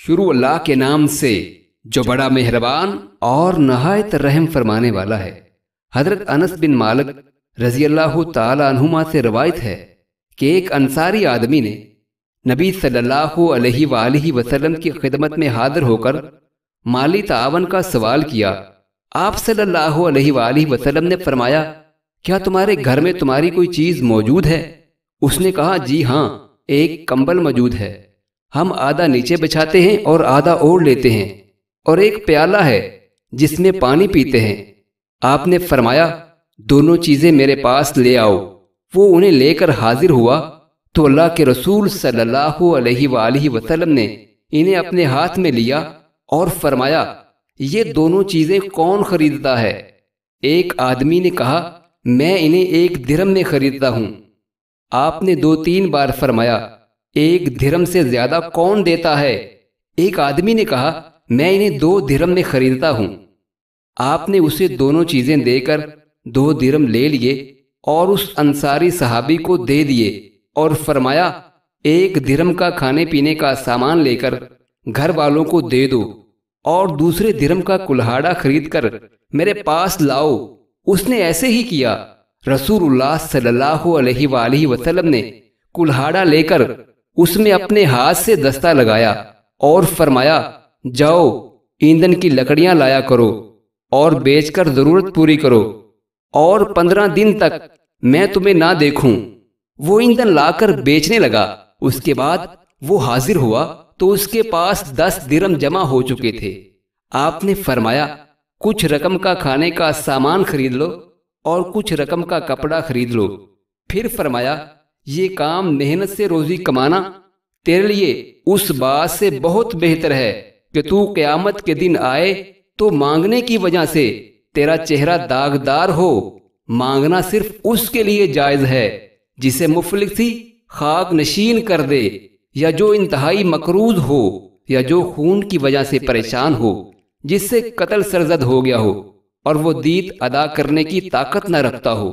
شروع اللہ کے نام سے جو بڑا مہربان اور نہایت رحم فرمانے والا ہے۔ حضرت انس بن مالک رضی اللہ تعالی عنہما سے روایت ہے کہ ایک انصاری آدمی نے نبی صلی اللہ علیہ وآلہ وسلم کی خدمت میں حاضر ہو کر مالی تعاون کا سوال کیا۔ آپ صلی اللہ علیہ وآلہ وسلم نے فرمایا، کیا تمہارے گھر میں تمہاری کوئی چیز موجود ہے؟ اس نے کہا، جی ہاں، ایک کمبل موجود ہے، ہم آدھا نیچے بچھاتے ہیں اور آدھا اوڑھ لیتے ہیں، اور ایک پیالہ ہے جس میں پانی پیتے ہیں۔ آپ نے فرمایا، دونوں چیزیں میرے پاس لے آؤ۔ وہ انہیں لے کر حاضر ہوا تو اللہ کے رسول صلی اللہ علیہ وآلہ وسلم نے انہیں اپنے ہاتھ میں لیا اور فرمایا، یہ دونوں چیزیں کون خریدتا ہے؟ ایک آدمی نے کہا، میں انہیں 1 درہم میں خریدتا ہوں۔ آپ نے 2-3 بار فرمایا، 1 درہم سے زیادہ کون دیتا ہے؟ ایک آدمی نے کہا، میں انہیں 2 درہم میں خریدتا ہوں۔ آپ نے اسے دونوں چیزیں دے کر 2 درہم لے لیے اور اس انصاری صحابی کو دے دیے اور فرمایا، 1 درہم کا کھانے پینے کا سامان لے کر گھر والوں کو دے دو اور دوسرے درہم کا کلہاڑا خرید کر میرے پاس لاؤ۔ اس نے ایسے ہی کیا۔ رسول اللہ صلی اللہ علیہ وآلہ وسلم نے کلہاڑا لے کر اس میں اپنے ہاتھ سے دستہ لگایا اور فرمایا، جاؤ ایندھن کی لکڑیاں لایا کرو اور بیچ کر ضرورت پوری کرو، اور 15 دن تک میں تمہیں نہ دیکھوں۔ وہ ایندھن لا کر بیچنے لگا۔ اس کے بعد وہ حاضر ہوا تو اس کے پاس 10 درہم جمع ہو چکے تھے۔ آپ نے فرمایا، کچھ رقم کا کھانے کا سامان خرید لو اور کچھ رقم کا کپڑا خرید لو۔ پھر فرمایا، یہ کام محنت سے روزی کمانا تیرے لیے اس بات سے بہت بہتر ہے کہ تو قیامت کے دن آئے تو مانگنے کی وجہ سے تیرا چہرہ داغدار ہو۔ مانگنا صرف اس کے لیے جائز ہے جسے مفلسی خاک نشین کر دے، یا جو انتہائی مقروض ہو، یا جو خون کی وجہ سے پریشان ہو، جس سے قتل سرزد ہو گیا ہو اور وہ دیت ادا کرنے کی طاقت نہ رکھتا ہو۔